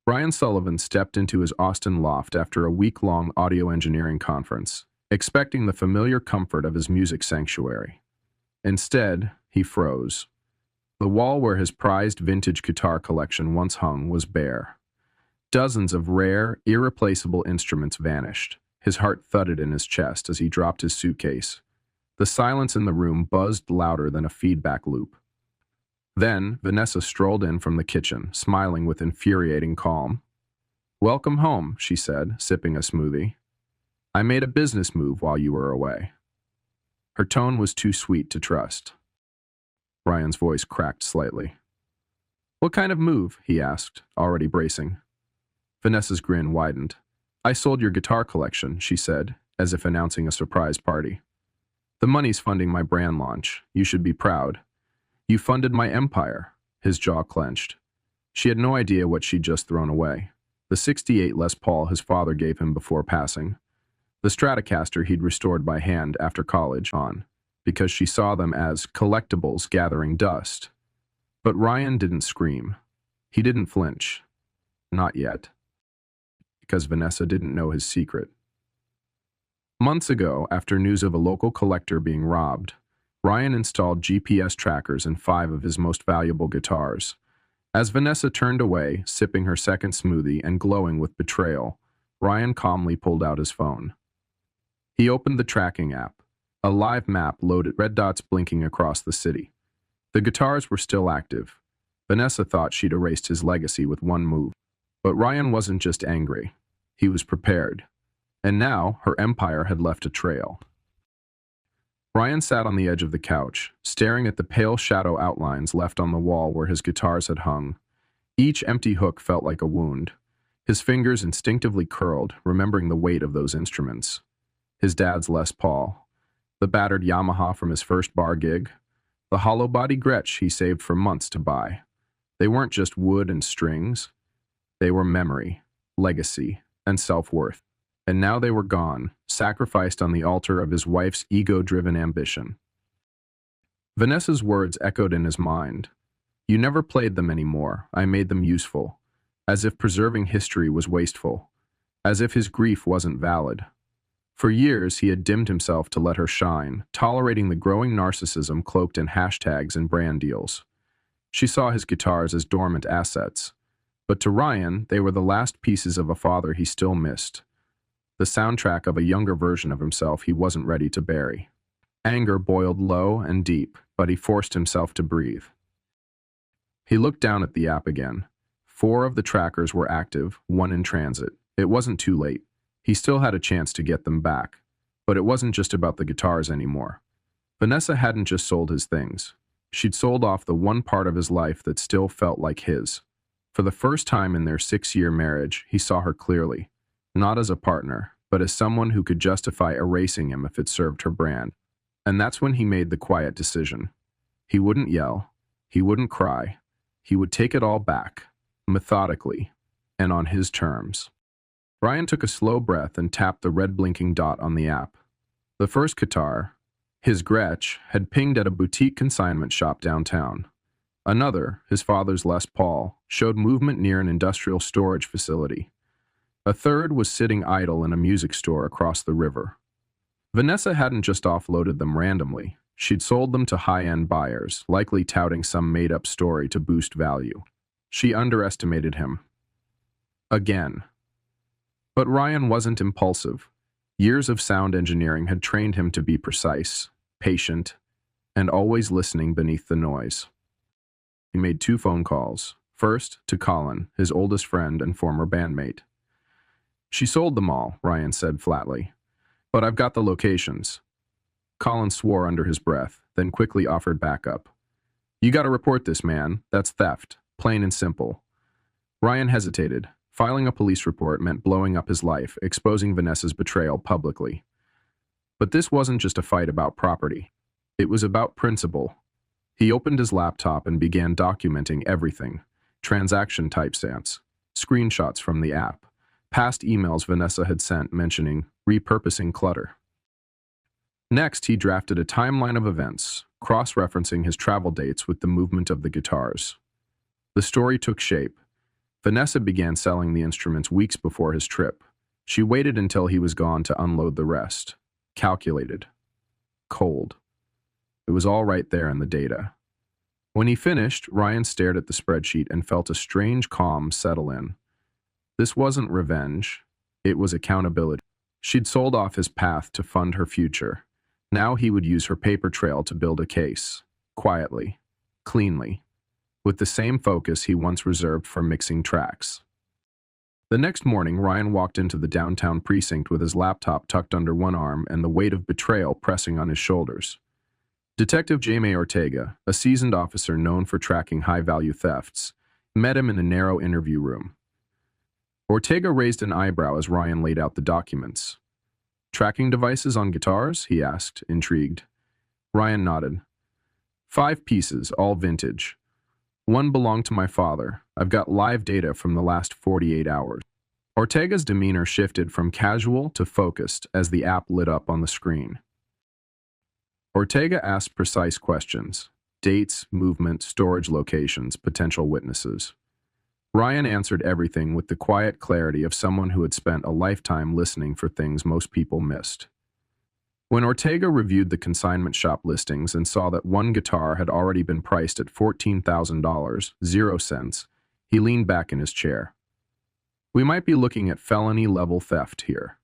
Ryan Sullivan stepped into his Austin loft after a week-long audio engineering conference, expecting the familiar comfort of his music sanctuary. Instead, he froze. The wall where his prized vintage guitar collection once hung was bare. Dozens of rare, irreplaceable instruments vanished. His heart thudded in his chest as he dropped his suitcase. The silence in the room buzzed louder than a feedback loop. Then, Vanessa strolled in from the kitchen, smiling with infuriating calm. "Welcome home," she said, sipping a smoothie. "I made a business move while you were away." Her tone was too sweet to trust. Ryan's voice cracked slightly. "What kind of move?" he asked, already bracing. Vanessa's grin widened. "I sold your guitar collection," she said, as if announcing a surprise party. "The money's funding my brand launch. You should be proud." "You funded my empire." His jaw clenched. She had no idea what she'd just thrown away. The '68 Les Paul his father gave him before passing. The Stratocaster he'd restored by hand after college because she saw them as collectibles gathering dust. But Ryan didn't scream. He didn't flinch. Not yet. Because Vanessa didn't know his secret. Months ago, after news of a local collector being robbed, Ryan installed GPS trackers in 5 of his most valuable guitars. As Vanessa turned away, sipping her second smoothie and glowing with betrayal, Ryan calmly pulled out his phone. He opened the tracking app. A live map loaded, red dots blinking across the city. The guitars were still active. Vanessa thought she'd erased his legacy with one move. But Ryan wasn't just angry. He was prepared. And now, her empire had left a trail. Ryan sat on the edge of the couch, staring at the pale shadow outlines left on the wall where his guitars had hung. Each empty hook felt like a wound. His fingers instinctively curled, remembering the weight of those instruments. His dad's Les Paul, the battered Yamaha from his first bar gig, the hollow-body Gretsch he saved for months to buy. They weren't just wood and strings. They were memory, legacy, and self-worth. And now they were gone, sacrificed on the altar of his wife's ego-driven ambition. Vanessa's words echoed in his mind. "You never played them anymore. I made them useful." As if preserving history was wasteful. As if his grief wasn't valid. For years, he had dimmed himself to let her shine, tolerating the growing narcissism cloaked in hashtags and brand deals. She saw his guitars as dormant assets. But to Ryan, they were the last pieces of a father he still missed. The soundtrack of a younger version of himself he wasn't ready to bury. Anger boiled low and deep, but he forced himself to breathe. He looked down at the app again. 4 of the trackers were active, 1 in transit. It wasn't too late. He still had a chance to get them back. But it wasn't just about the guitars anymore. Vanessa hadn't just sold his things. She'd sold off the one part of his life that still felt like his. For the first time in their 6-year marriage, he saw her clearly. Not as a partner, but as someone who could justify erasing him if it served her brand. And that's when he made the quiet decision. He wouldn't yell. He wouldn't cry. He would take it all back, methodically, and on his terms. Ryan took a slow breath and tapped the red blinking dot on the app. The first guitar, his Gretsch, had pinged at a boutique consignment shop downtown. Another, his father's Les Paul, showed movement near an industrial storage facility. A third was sitting idle in a music store across the river. Vanessa hadn't just offloaded them randomly. She'd sold them to high-end buyers, likely touting some made-up story to boost value. She underestimated him. Again. But Ryan wasn't impulsive. Years of sound engineering had trained him to be precise, patient, and always listening beneath the noise. He made 2 phone calls. First, to Colin, his oldest friend and former bandmate. "She sold them all," Ryan said flatly. "But I've got the locations." Colin swore under his breath, then quickly offered backup. "You gotta report this, man. That's theft. Plain and simple." Ryan hesitated. Filing a police report meant blowing up his life, exposing Vanessa's betrayal publicly. But this wasn't just a fight about property. It was about principle. He opened his laptop and began documenting everything. Transaction timestamps, screenshots from the app, past emails Vanessa had sent mentioning repurposing clutter. Next, he drafted a timeline of events, cross-referencing his travel dates with the movement of the guitars. The story took shape. Vanessa began selling the instruments weeks before his trip. She waited until he was gone to unload the rest. Calculated. Cold. It was all right there in the data. When he finished, Ryan stared at the spreadsheet and felt a strange calm settle in. This wasn't revenge. It was accountability. She'd sold off his path to fund her future. Now he would use her paper trail to build a case. Quietly. Cleanly. With the same focus he once reserved for mixing tracks. The next morning, Ryan walked into the downtown precinct with his laptop tucked under one arm and the weight of betrayal pressing on his shoulders. Detective Jaime Ortega, a seasoned officer known for tracking high-value thefts, met him in a narrow interview room. Ortega raised an eyebrow as Ryan laid out the documents. "Tracking devices on guitars?" he asked, intrigued. Ryan nodded. 5 pieces, all vintage. One belonged to my father. I've got live data from the last 48 hours. Ortega's demeanor shifted from casual to focused as the app lit up on the screen. Ortega asked precise questions: dates, movement, storage locations, potential witnesses. Ryan answered everything with the quiet clarity of someone who had spent a lifetime listening for things most people missed. When Ortega reviewed the consignment shop listings and saw that one guitar had already been priced at $14,000, 0 cents, he leaned back in his chair. "We might be looking at felony-level theft here,"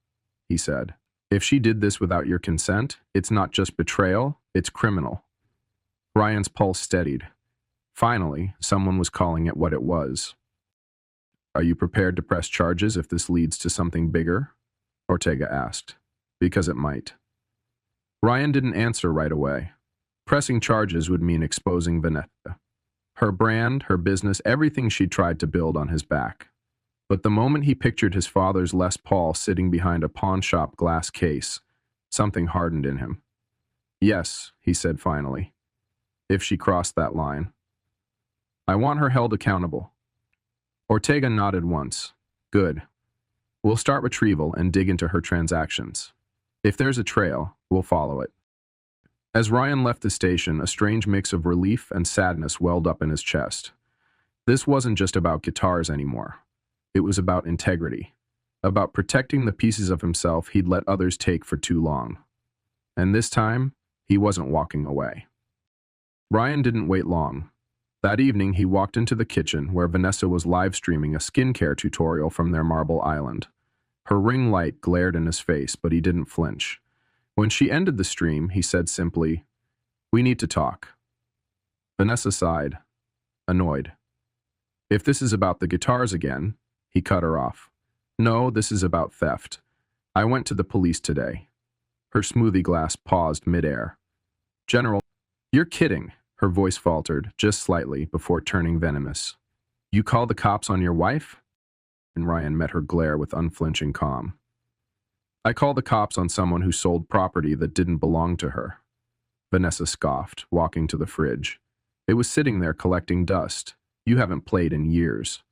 he said. "If she did this without your consent, it's not just betrayal, it's criminal." Ryan's pulse steadied. Finally, someone was calling it what it was. "Are you prepared to press charges if this leads to something bigger?" Ortega asked. "Because it might." Ryan didn't answer right away. Pressing charges would mean exposing Vanessa. Her brand, her business, everything she'd tried to build on his back. But the moment he pictured his father's Les Paul sitting behind a pawn shop glass case, something hardened in him. "Yes," he said finally. "If she crossed that line. I want her held accountable." Ortega nodded once. "Good. We'll start retrieval and dig into her transactions. If there's a trail, we'll follow it." As Ryan left the station, a strange mix of relief and sadness welled up in his chest. This wasn't just about guitars anymore. It was about integrity, about protecting the pieces of himself he'd let others take for too long. And this time, he wasn't walking away. Ryan didn't wait long. That evening, he walked into the kitchen where Vanessa was live streaming a skincare tutorial from their marble island. Her ring light glared in his face, but he didn't flinch. When she ended the stream, he said simply, "We need to talk." Vanessa sighed, annoyed. "If this is about the guitars again," he cut her off. "No, this is about theft. I went to the police today." Her smoothie glass paused midair. "General, you're kidding," her voice faltered, just slightly, before turning venomous. "You call the cops on your wife?" And Ryan met her glare with unflinching calm. "I call the cops on someone who sold property that didn't belong to her." Vanessa scoffed, walking to the fridge. "It was sitting there collecting dust. You haven't played in years."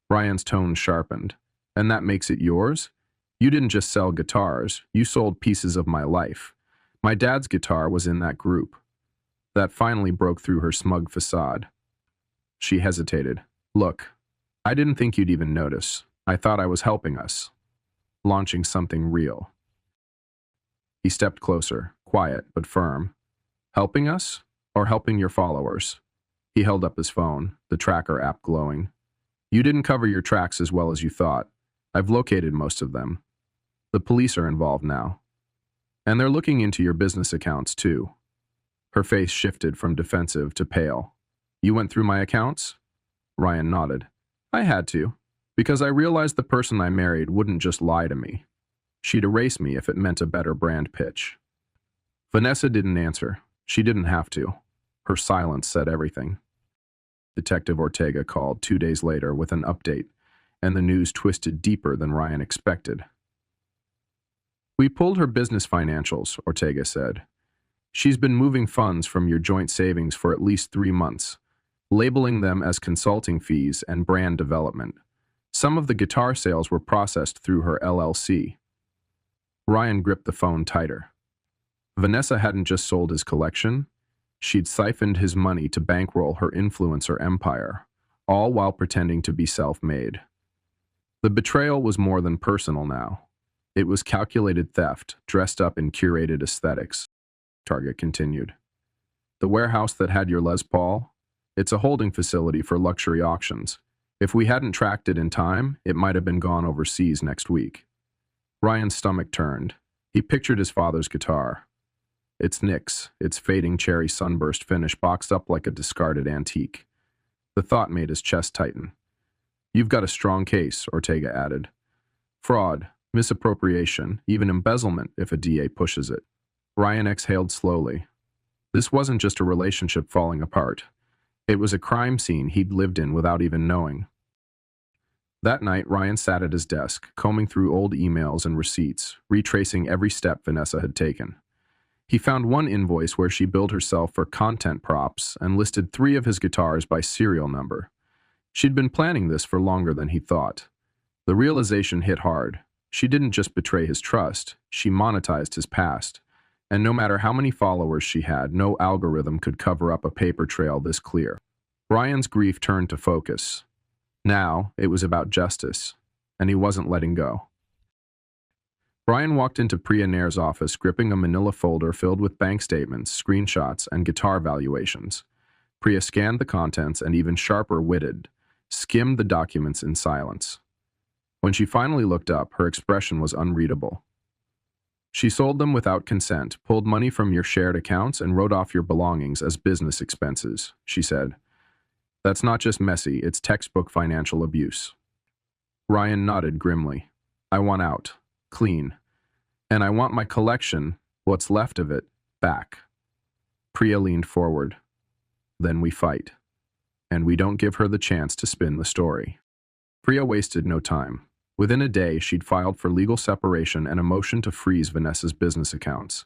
Ryan's tone sharpened. "And that makes it yours? You didn't just sell guitars, you sold pieces of my life. My dad's guitar was in that group." That finally broke through her smug facade. She hesitated. "Look, I didn't think you'd even notice. I thought I was helping us. Launching something real." He stepped closer, quiet but firm. "Helping us? Or helping your followers?" He held up his phone, the tracker app glowing. "You didn't cover your tracks as well as you thought. I've located most of them. The police are involved now. And they're looking into your business accounts, too." Her face shifted from defensive to pale. "You went through my accounts?" Ryan nodded. "I had to, because I realized the person I married wouldn't just lie to me. She'd erase me if it meant a better brand pitch." Vanessa didn't answer. She didn't have to. Her silence said everything. Detective Ortega called 2 days later with an update, and the news twisted deeper than Ryan expected. "We pulled her business financials," Ortega said. "She's been moving funds from your joint savings for at least 3 months, labeling them as consulting fees and brand development. Some of the guitar sales were processed through her LLC." Ryan gripped the phone tighter. Vanessa hadn't just sold his collection. She'd siphoned his money to bankroll her influencer empire, all while pretending to be self-made. The betrayal was more than personal now. It was calculated theft, dressed up in curated aesthetics. Target continued. The warehouse that had your Les Paul? It's a holding facility for luxury auctions. If we hadn't tracked it in time, it might have been gone overseas next week. Ryan's stomach turned. He pictured his father's guitar. It's Nick's, its fading cherry sunburst finish boxed up like a discarded antique. The thought made his chest tighten. You've got a strong case, Ortega added. Fraud, misappropriation, even embezzlement if a DA pushes it. Ryan exhaled slowly. This wasn't just a relationship falling apart. It was a crime scene he'd lived in without even knowing. That night, Ryan sat at his desk, combing through old emails and receipts, retracing every step Vanessa had taken. He found one invoice where she billed herself for content props and listed 3 of his guitars by serial number. She'd been planning this for longer than he thought. The realization hit hard. She didn't just betray his trust, she monetized his past. And no matter how many followers she had, no algorithm could cover up a paper trail this clear. Ryan's grief turned to focus. Now, it was about justice, and he wasn't letting go. Ryan walked into Priya Nair's office gripping a manila folder filled with bank statements, screenshots, and guitar valuations. Priya scanned the contents and, even sharper-witted, skimmed the documents in silence. When she finally looked up, her expression was unreadable. She sold them without consent, pulled money from your shared accounts, and wrote off your belongings as business expenses, she said. That's not just messy, it's textbook financial abuse. Ryan nodded grimly. I want out. Clean. And I want my collection, what's left of it, back. Priya leaned forward. Then we fight. And we don't give her the chance to spin the story. Priya wasted no time. Within a day, she'd filed for legal separation and a motion to freeze Vanessa's business accounts.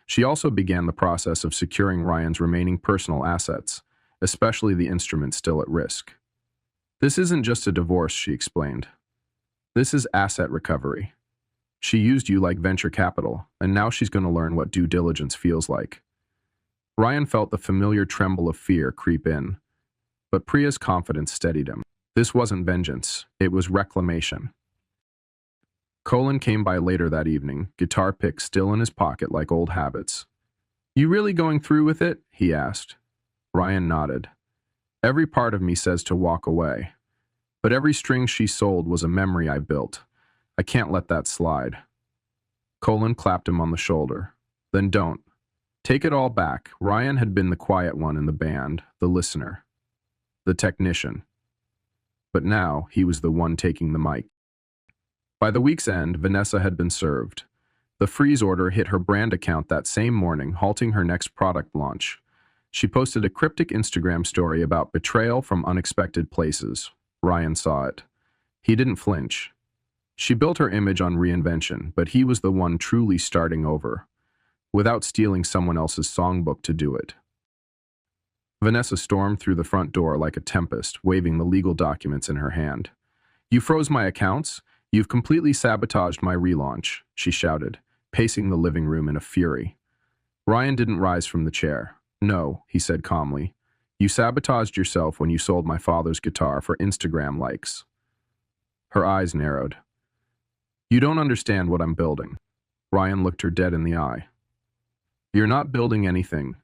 She also began the process of securing Ryan's remaining personal assets, especially the instruments still at risk. This isn't just a divorce, she explained. This is asset recovery. She used you like venture capital, and now she's going to learn what due diligence feels like. Ryan felt the familiar tremble of fear creep in, but Priya's confidence steadied him. This wasn't vengeance, it was reclamation. Colin came by later that evening, guitar pick still in his pocket like old habits. You really going through with it? He asked. Ryan nodded. Every part of me says to walk away. But every string she sold was a memory I built. I can't let that slide. Colin clapped him on the shoulder. Then don't. Take it all back. Ryan had been the quiet one in the band, the listener, the technician. But now he was the one taking the mic. By the week's end, Vanessa had been served. The freeze order hit her brand account that same morning, halting her next product launch. She posted a cryptic Instagram story about betrayal from unexpected places. Ryan saw it. He didn't flinch. She built her image on reinvention, but he was the one truly starting over, without stealing someone else's songbook to do it. Vanessa stormed through the front door like a tempest, waving the legal documents in her hand. You froze my accounts? You've completely sabotaged my relaunch, she shouted, pacing the living room in a fury. Ryan didn't rise from the chair. No, he said calmly. You sabotaged yourself when you sold my father's guitar for Instagram likes. Her eyes narrowed. You don't understand what I'm building. Ryan looked her dead in the eye. You're not building anything.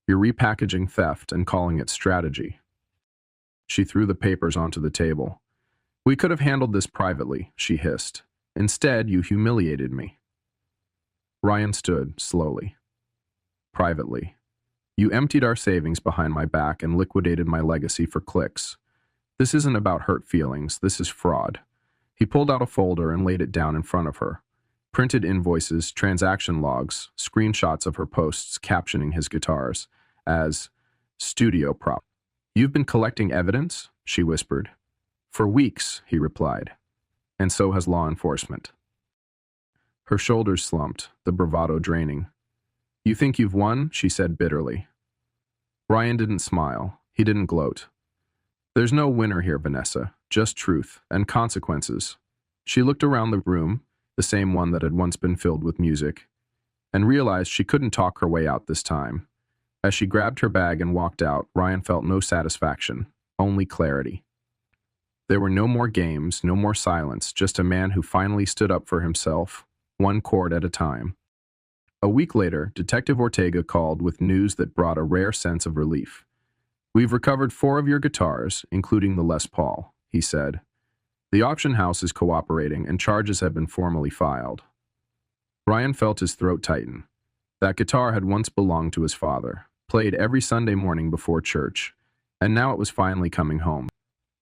You're repackaging theft and calling it strategy. She threw the papers onto the table. We could have handled this privately, she hissed. Instead, you humiliated me. Ryan stood, slowly. Privately. You emptied our savings behind my back and liquidated my legacy for clicks. This isn't about hurt feelings, this is fraud. He pulled out a folder and laid it down in front of her. Printed invoices, transaction logs, screenshots of her posts captioning his guitars as studio prop. You've been collecting evidence? She whispered. For weeks, he replied. And so has law enforcement. Her shoulders slumped, the bravado draining. You think you've won? She said bitterly. Ryan didn't smile. He didn't gloat. There's no winner here, Vanessa. Just truth and consequences. She looked around the room, the same one that had once been filled with music, and realized she couldn't talk her way out this time. As she grabbed her bag and walked out, Ryan felt no satisfaction, only clarity. There were no more games, no more silence, just a man who finally stood up for himself, one chord at a time. A week later, Detective Ortega called with news that brought a rare sense of relief. "We've recovered 4 of your guitars, including the Les Paul," he said. "The auction house is cooperating and charges have been formally filed." Ryan felt his throat tighten. That guitar had once belonged to his father, played every Sunday morning before church, and now it was finally coming home.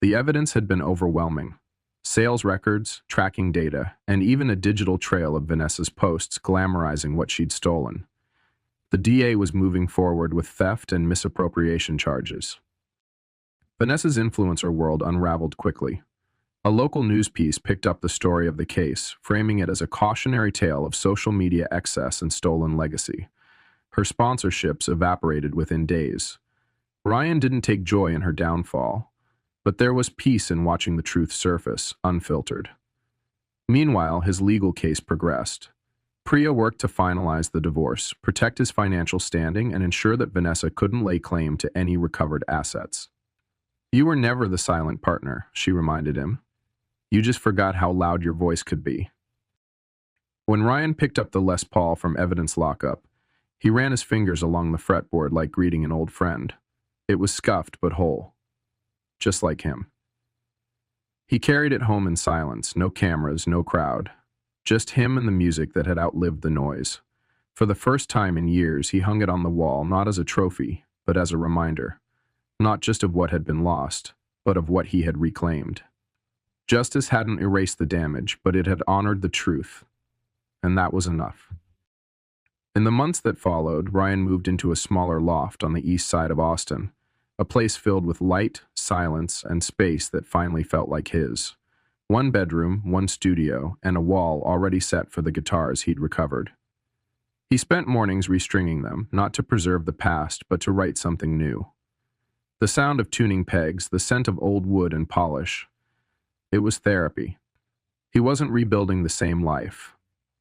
The evidence had been overwhelming. Sales records, tracking data, and even a digital trail of Vanessa's posts glamorizing what she'd stolen. The DA was moving forward with theft and misappropriation charges. Vanessa's influencer world unraveled quickly. A local news piece picked up the story of the case, framing it as a cautionary tale of social media excess and stolen legacy. Her sponsorships evaporated within days. Ryan didn't take joy in her downfall, but there was peace in watching the truth surface, unfiltered. Meanwhile, his legal case progressed. Priya worked to finalize the divorce, protect his financial standing, and ensure that Vanessa couldn't lay claim to any recovered assets. "You were never the silent partner," she reminded him. "You just forgot how loud your voice could be." When Ryan picked up the Les Paul from evidence lockup, he ran his fingers along the fretboard like greeting an old friend. It was scuffed but whole, just like him. He carried it home in silence, no cameras, no crowd. Just him and the music that had outlived the noise. For the first time in years, he hung it on the wall, not as a trophy, but as a reminder. Not just of what had been lost, but of what he had reclaimed. Justice hadn't erased the damage, but it had honored the truth. And that was enough. In the months that followed, Ryan moved into a smaller loft on the east side of Austin, a place filled with light, silence, and space that finally felt like his. 1 bedroom, 1 studio, and a wall already set for the guitars he'd recovered. He spent mornings restringing them, not to preserve the past, but to write something new. The sound of tuning pegs, the scent of old wood and polish. It was therapy. He wasn't rebuilding the same life.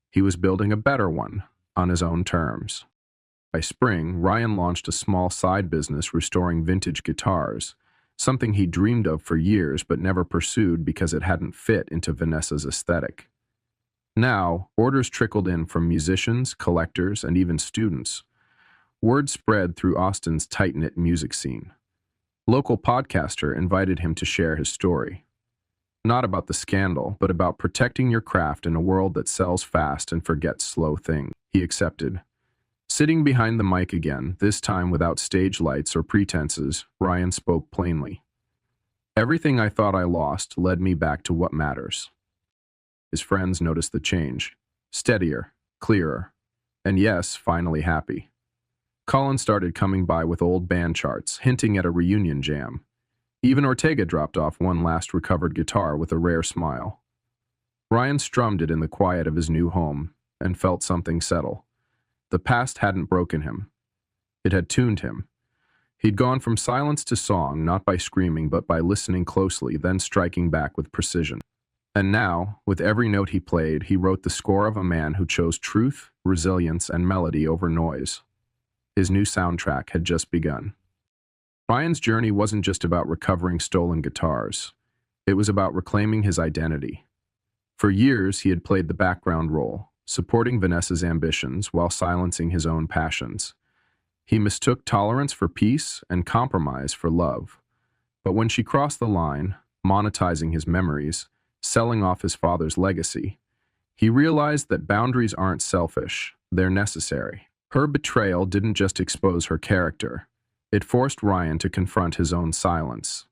He was building a better one, on his own terms. By spring, Ryan launched a small side business restoring vintage guitars, something he dreamed of for years but never pursued because it hadn't fit into Vanessa's aesthetic. Now, orders trickled in from musicians, collectors, and even students. Word spread through Austin's tight-knit music scene. Local podcaster invited him to share his story. Not about the scandal, but about protecting your craft in a world that sells fast and forgets slow things. He accepted. Sitting behind the mic again, this time without stage lights or pretenses, Ryan spoke plainly. "Everything I thought I lost led me back to what matters." His friends noticed the change. Steadier, clearer, and yes, finally happy. Colin started coming by with old band charts, hinting at a reunion jam. Even Ortega dropped off one last recovered guitar with a rare smile. Ryan strummed it in the quiet of his new home and felt something settle. The past hadn't broken him. It had tuned him. He'd gone from silence to song, not by screaming, but by listening closely, then striking back with precision. And now, with every note he played, he wrote the score of a man who chose truth, resilience, and melody over noise. His new soundtrack had just begun. Ryan's journey wasn't just about recovering stolen guitars. It was about reclaiming his identity. For years, he had played the background role, supporting Vanessa's ambitions while silencing his own passions. He mistook tolerance for peace and compromise for love. But when she crossed the line, monetizing his memories, selling off his father's legacy, he realized that boundaries aren't selfish, they're necessary. Her betrayal didn't just expose her character. It forced Ryan to confront his own silence.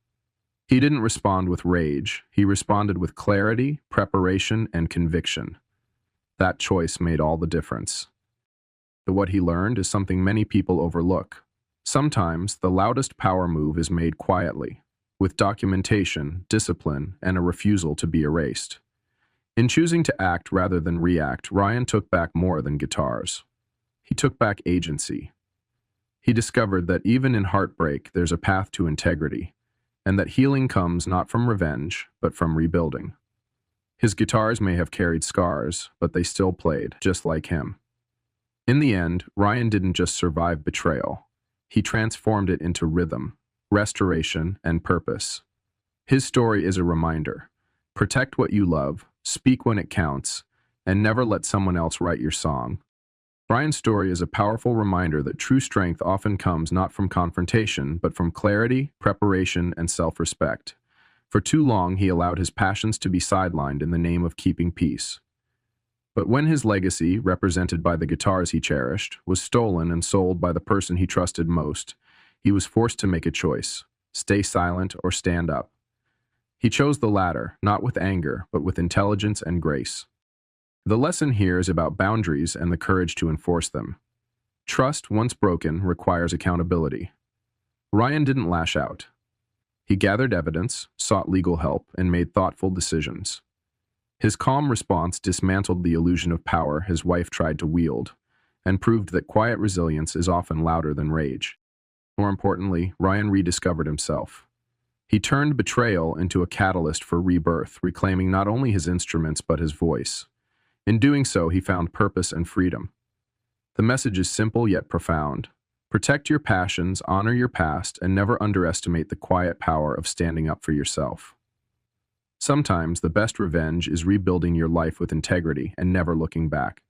He didn't respond with rage. He responded with clarity, preparation, and conviction. That choice made all the difference. But what he learned is something many people overlook. Sometimes the loudest power move is made quietly, with documentation, discipline, and a refusal to be erased. In choosing to act rather than react, Ryan took back more than guitars. He took back agency. He discovered that even in heartbreak, there's a path to integrity, and that healing comes not from revenge, but from rebuilding. His guitars may have carried scars, but they still played, just like him. In the end, Ryan didn't just survive betrayal. He transformed it into rhythm, restoration, and purpose. His story is a reminder. Protect what you love, speak when it counts, and never let someone else write your song. Brian's story is a powerful reminder that true strength often comes not from confrontation, but from clarity, preparation, and self-respect. For too long, he allowed his passions to be sidelined in the name of keeping peace. But when his legacy, represented by the guitars he cherished, was stolen and sold by the person he trusted most, he was forced to make a choice: stay silent or stand up. He chose the latter, not with anger, but with intelligence and grace. The lesson here is about boundaries and the courage to enforce them. Trust, once broken, requires accountability. Ryan didn't lash out. He gathered evidence, sought legal help, and made thoughtful decisions. His calm response dismantled the illusion of power his wife tried to wield, and proved that quiet resilience is often louder than rage. More importantly, Ryan rediscovered himself. He turned betrayal into a catalyst for rebirth, reclaiming not only his instruments but his voice. In doing so, he found purpose and freedom. The message is simple yet profound. Protect your passions, honor your past, and never underestimate the quiet power of standing up for yourself. Sometimes the best revenge is rebuilding your life with integrity and never looking back.